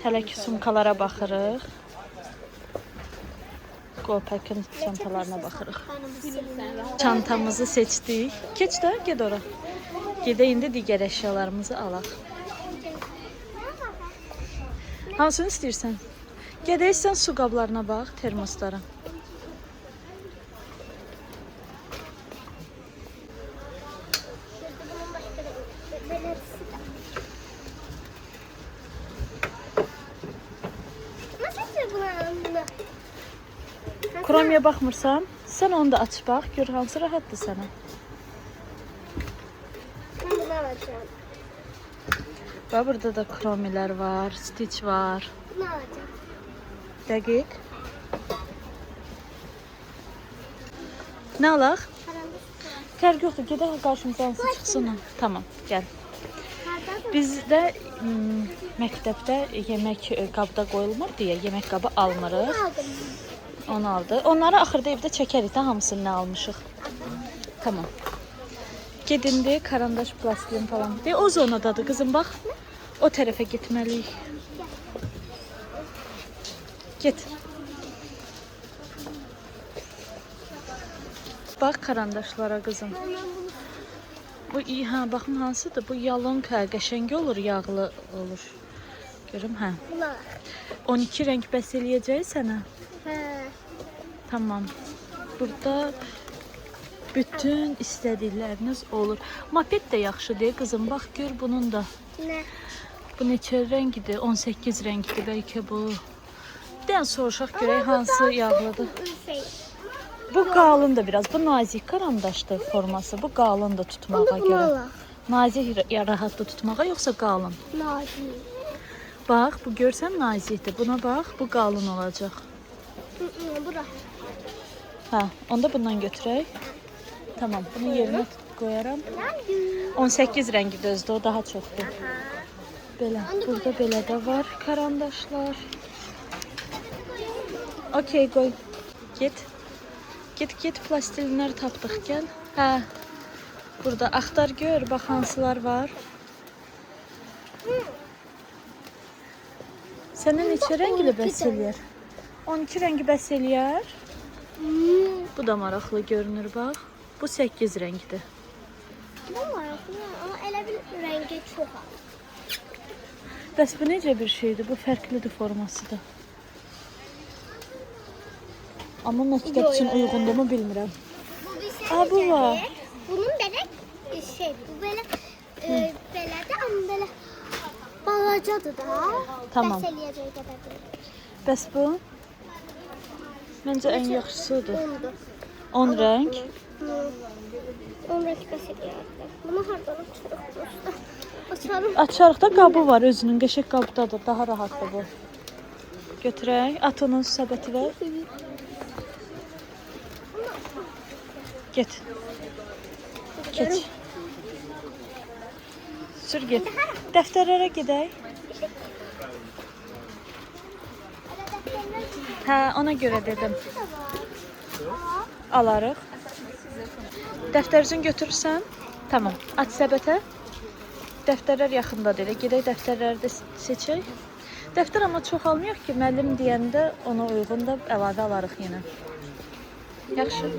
Hələ ki sumkalara baxırıq. Gopack'ın çantalarına baxırıq. Çantamızı seçdik. Keç də, ged ora. Gedə indi digər əşyalarımızı alaq. Hansını istəyirsən? Gedəysən su qablarına bax, termoslara. Kromiyə baxmırsan, sən onu da aç bax, gör hansı rahatdır sənə. Ben bunu alacağım. Bax, burada da kromilər var, stitch var. Bunu alacağım. Dəqiq. Nə alaq? Fərq yoxdur, gedək qarşımıza hansı çıxsın. Tamam, gəl. Bizdə məktəbdə yemək qabda qoyulmur deyə yemək qabı almırıq. Onu aldı. Onları axırda evdə çəkərik də hamısını nə almışıq. Tamam. Gedindi, karandaş, plastilin falan. De, o zonadadır qızım, bax. O tərəfə getməliyik. Get. Bax karandaşlara qızım. Bu iyi, hə, baxın hansıdır? Bu yalonka, qəşəng olur, yağlı olur. Görüm, hə. 12 rəng bəs eləyəcək sənə. Hə. Tamam. Burada bütün istədikləriniz olur. Moped də yaxşıdır, qızım. Bax, gör bunun da. Nə? Bu neçə rəngidir? 18 rəngidir bəlkə bu. Bir dənə soruşaq görək hansı yağlıdır. Bu qalındır biraz. Bu nazik karandaşdır forması. Bu qalındır tutmağa görə. Nazik rahatdır tutmağa yoxsa qalın? Nazik. Bax, bu görsən nazikdir. Buna bax, bu qalın olacaq. Bura. Hə, onda bundan götürək. Tamam, bunu yerinə qoyaram. 18 rəngi düzdür, o daha çoxdur. Belə, burada belə də var karandaşlar. Okey, qoy. Get. Get plastilinləri tapdıq, gəl. Hə. Burada axtar gör, bax hansılar var. Sənə neçə rəngli bəs eləyər? 12 rəngi bəs eləyər. Bu da maraqlı görünür, bax. Bu 8 rəngdir. Bu maraqlı, amma elə bir rəngi çox az. Bəs bu necə bir şeydir? Bu fərqlidir forması da. Amma məktəb üçün uyğundurmu bilmirəm. Bu bu var. Bunun belə şey, bu belə belədir, amma belə balacadır da. Tamam. Bəs eləyəcək qədərdir. Bəs bu? Məncə ən yaxşısıdır. 10'dur. 10 rəng. 10 rəng bəs eləyərdi. Bunu hardan açırıq? Açarım. Açarıq da qabı var özünün. Qəşəng qabdadır. Daha rahatdır bu. Götürək. At onun səbəti ver. Get. Keç. Sür get. Dəftərlərə gedək. Hə, ona görə dedim. Alarıq. Dəftərini götürürsən. Tamam. Aç səbətə. Dəftərlər yaxındadır. Gedək dəftərləri də seçək. Dəftər amma çox almayaq ki, müəllim deyəndə ona uyğun da əlavə alarıq yenə. Yaxşı.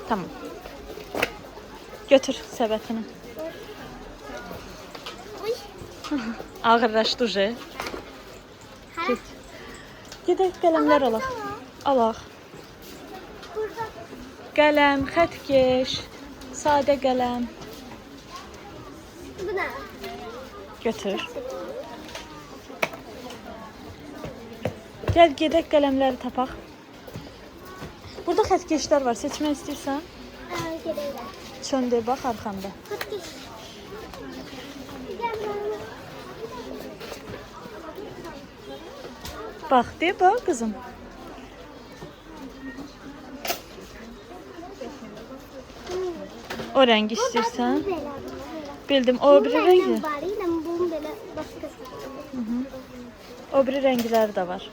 Tamam. Götür səbətini. Ağırlaşdı uje. Gedək qələmlər alaq. Alaq. Qələm, xətkeş, sadə qələm. Bu nə? Götür. Gəl gedək qələmləri tapaq. Burada xətkeşlər var. Seçmək istəyirsən? Gedəylər. Çöndür bax arxanda. Xətkeş. Bax, de bax qızım. O rəngi istəyirsən? Bildim, o biri rəngi. Bunun belə başqası. O biri rəngləri də var.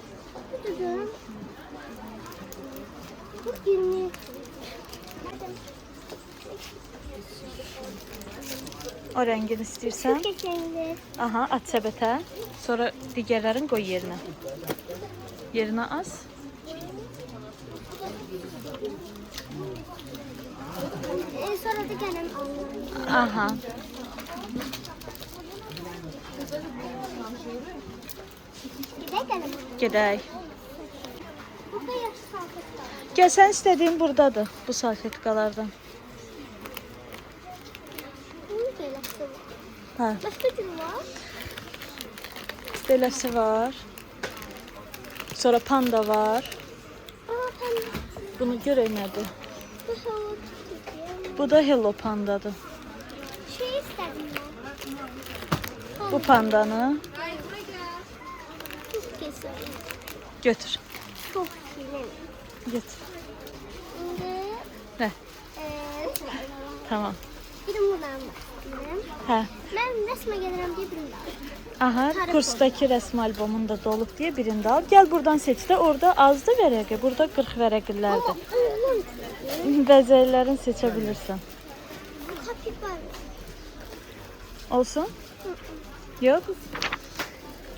O rəngini istəyirsən. Çok geçenli. Aha, at səbətə. Sonra digərlərini qoy yerinə. Yerinə az. Sonra da gelen alıyorum. Aha. Gidelim. Gedək. Burada yaş salfet var. Gəl, sən istədiyin buradadır, bu salfetkalardan. Bunun beləsi var. Hə, Başka cür var. beləsi var. Sonra panda var. Aa pembe. Bunu görək nədir? Bu hava tutuyor. Bu da Hello Pandadır. Şey istedim ben. Bu pandanı Çok güzel. götür. Çok güzel. Götür. Şimdi Hə, tamam. bir de buradan başlayayım. Hə. Ben resme gelirim diye birini aldım. Aha, kursdakı rəsm albomunda dolub deyə birində al. Gəl buradan seç də. Orada azdı vərəqi. Burada 40 vərəqlərdir. Oğlum Bəzəklərini seçə bilirsən. kapibara. Olsun? Yox.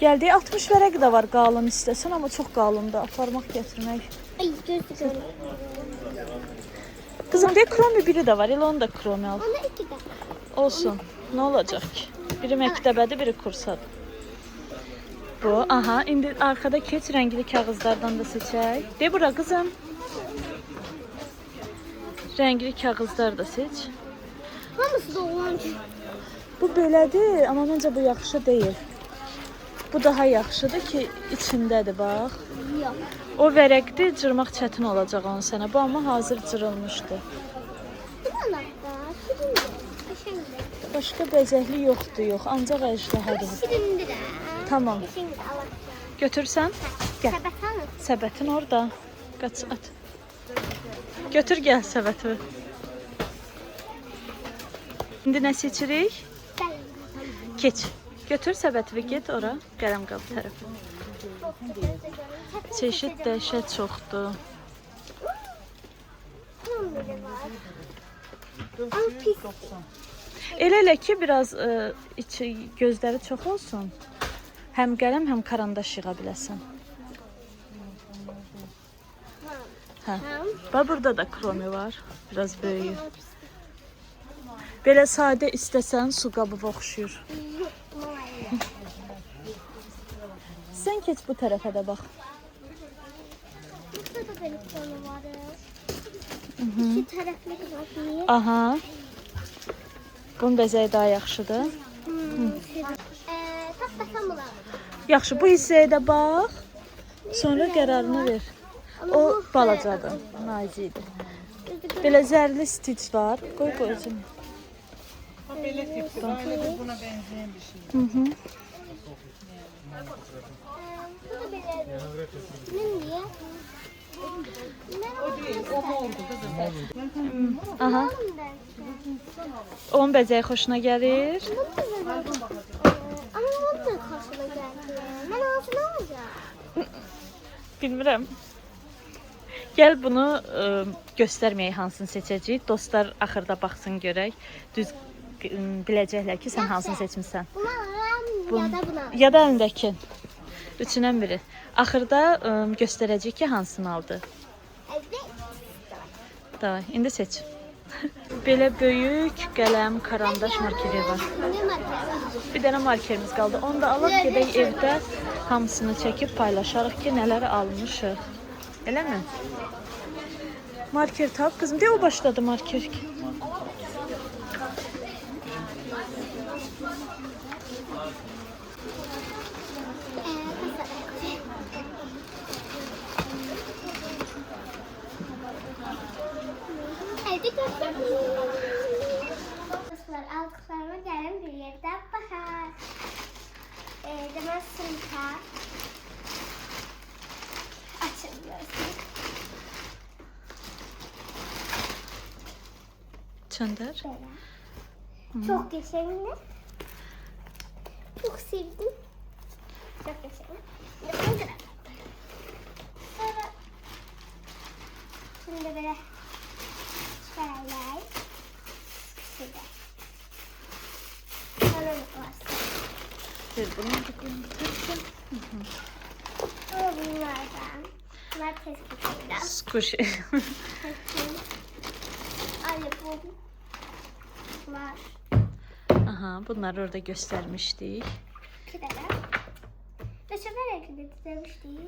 Gəldi 60 vərəq də var qalın istəsən, amma çox qalındır. Aparmaq gətirmək. Ay gözlüyorum. Qızım deyə kromi biri də var. Elə onu da kromi al. Ona iki de. Olsun. Nə olacaq ki? Biri məktəbədir, biri kursadır. Bu, aha, indi arxada keç rəngli kağızlardan da seçək. De bura qızım. Rəngli kağızlar da seç. Hamısı da oğlanca. Bu belədir, amma məncə bu yaxşı deyil. Bu daha yaxşıdır ki, içindədir, bax. Yok. O vərəqdir, cırmaq çətin olacaq onu sənə. Bu amma hazır cırılmışdı. Bu da naklar. Şirindir. Şirindir. Başqa bəzəkli yoxdur, yox. Ancaq əjdəhədir. Şirindir ha. Tamam. Şirindir alacağım. Götürsən? Gəl. Sepet alın. Səbətin orada. Qaç at. Götür gəl səbəti. İndi nə seçirik? Ben. Keç. Götür səbəti və get ora. Qələm qab tərəfə. Çeşid dəhşət çoxdur. Bunun biri var. Ama pis. Elə ki biraz içi gözləri çox olsun. Həm qələm, həm karandaş yığa biləsən. Hə. Bax burada da kromi var. Biraz böyük. Belə sadə istəsən su qabı oxşuyur. Sən keç bu tərəfə də bax. Burada da benim konu var. İki taraflı var. Aha. Bunun bəzəyi daha yaxşıdır. Tak bakalım buna. Yaxşı, bu hissəyə də bax. Sonra qərarını ver. O balacadır, nazikdir. Belə zərli stitch var. Qoy qoyacağım. Böyle tip, böyle buna benzeyen bir şey. Hı hı. Bu da böyle. Ne diye? O değil, o mordu kızım. Aha. Onun bəzəyi xoşuna gəlir. Ama o da karşıma geldi. Ben ağzını alacağım. Bilmirəm. Gəl bunu göstərməyək hansını seçəcəyik. Dostlar axırda baxsın görək. Düz biləcəklər ki, sən hansını seçmisən. Bunu alalım ya da bunu alalım. Ya da əlindəki. Üçündən biri. Axırda göstərəcək ki, hansını aldı. Evet. Davay, indi seç. Belə böyük qələm, karandaş markeri var. Ne marka? Bir dənə markerimiz qaldı. Onu da alaq gedək evdə hamısını çəkib paylaşarıq ki, nələri almışıq. Eləmi? Marker tap. Qızım, de o başladı marker. Evde göstereyim. Dostlar aldıklarıma gelin bir yerde bakar. Demek sınıfa açılıyorsun. Çöndər. Böyle. Çok geçerli. Çok sevdim. Çok geçerli. Sonra şimdi böyle şöyle şöyle. Getir bunu. Ama bunlardan. Bunlar test kutular. Squishy. Ay bu var. Aha, bunları orada göstermiştik. İki tane. Ve sefer ekledik demiştik.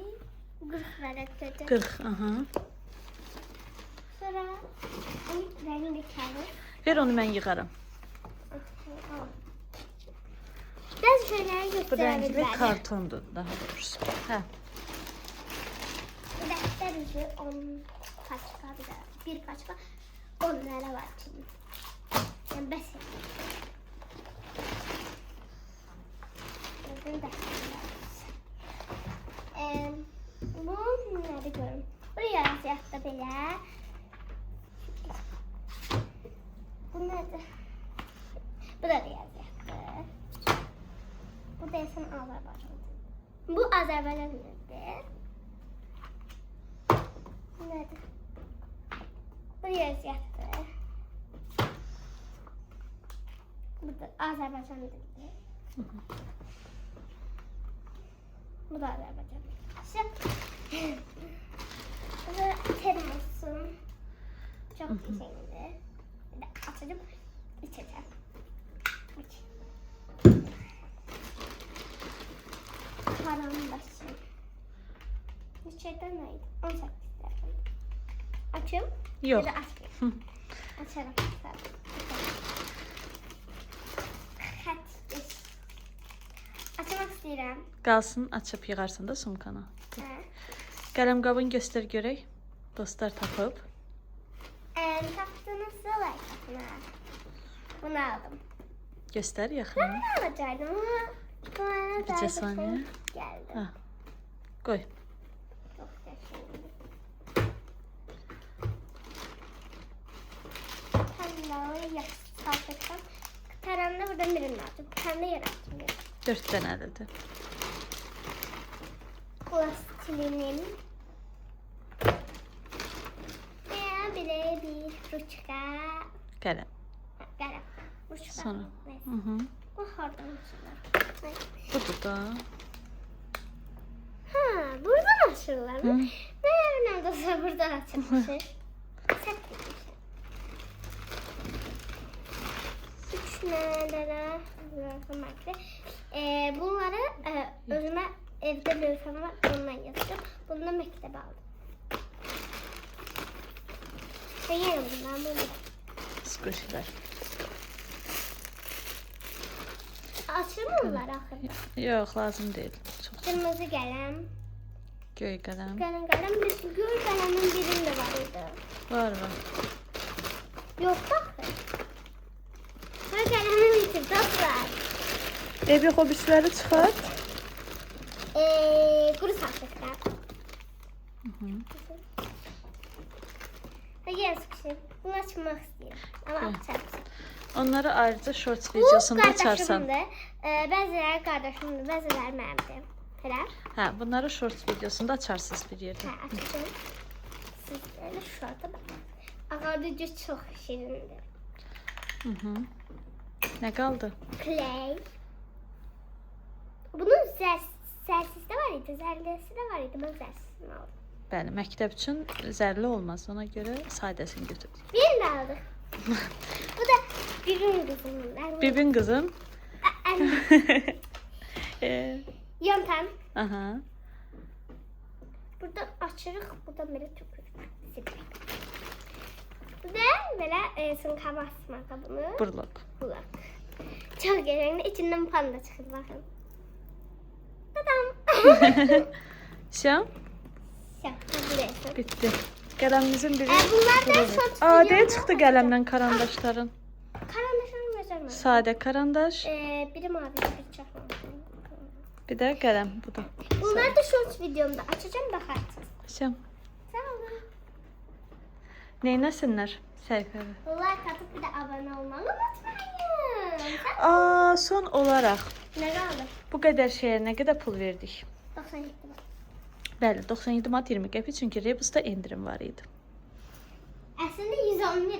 40 verecek. 40, aha. Sonra ilk rengi dikelim. Ver onu mən yığarım. Ben şeyleri Bu gösterebilirim. renkli kartondur daha doğrusu. Hə. Defter yüzü 10 paçka bir paçka 10 lira var şimdi. Yani beş lira. Bugün bu nerede görüm? Buraya yazıyakta belə. Bu nerede? Bu da yazıyakta. Bu da esen Azerbaycan. Bu Azerbaycan nerede? Nerede? Buraya yazacaktı. Bu da Azerbaycan dedi. Bu da Azerbaycan. Bu da termosun. Çok güzeldi. Bir de açacağım. İçeceğim. Karanbaşı. İçeriden neydi? 18 lira. Açayım. Yox. Ya da açmayayım. Açarım. Xət. Açmaq istəyirəm. Qalsın, açıb yığarsan da sumkana. Hə. Qələm qabını göstər görək. Dostlar tapıb. Tapdınız like. Bunu aldım. Göstər yaxın. Ben alacaktım ama bana Bircə daha saniyə. geldi. Hə. Qoy. Çok teşekkür Kandalı yaptıktan taranda buradan birini aldım. Kendi yarattım. 4 dənəlidir. Plastilinin veya bir ruçka Qələm. kalem. Ruçka. Sonra. Neyse. Mhm. Bu hardan açılır. Budur da. Ha, buradan açılır Hı. mı? Ne olsa buradan açılmış. Set gitmiş. 3 nelere marka. Bunları özüme evde lüfem var. Ondan yaptım. Bunu da mektebe aldım. Yerim bundan bunu. Squishylər. Açır mı bunlar ahırda? Yox, lazım deyil. Çox. Kırmızı kalem. Göy qələm. Kalem. Gül kalemin birinde vardı. Var, var. Yok bak. Gül kalemim için dostlar. Ev hobisləri çıxart. Kuru saçlıklar. Hayır sıkışım. Bunu açmak istiyorum. Ama Evet. açarım. Onları ayrıca shorts Bu videosunda açarsan. kardeşimdi. Bəziləri qardaşımdır, bəziləri mənimdir. Elə? Hə, bunları shorts videosunda açarsınız bir yerdə. Hə, açdım. Sizlərlə şurada baxın. Ağardıcı çox şirindir. Mhm. Nə qaldı? Play. Bunun zərsisi də var idi, zərlisi də var idi. Mən zərsisini aldım. Bəli, məktəb üçün zərli olmaz. Ona görə sadəsini götürdük. Birini də aldıq. Bu da bibim qızımdır. Bibin qızım. Yöntem. Aha. Buradan açırıq, buradan belə tüpürük. Bu da belə sınka basma qabını. Burlok. Bulak. Çok güzel. İçinden panda çıktı bakın. Tadam. Şam, Burası. bitti. Qələmimizin biri. Bunlar da short Adaya çıxdı qələmdən karandaşların. Karandaşlarım gözəlmə. Sadə karandaş, Biri mavi, biri çakma. bir də qələm bu da. Bunlar da short videomda açacağım bakarsınız. Şam. Sağ olun. Neynəsinlər səhifədə? Like atıp bir de abone olmayı unutmayın. Son olaraq Ne kaldı? bu qədər şeyə nə qədər pul verdik? 97 bak. Bəli, 97 manat 20 qəpik çünki Rebusda endirim var idi. Aslında 110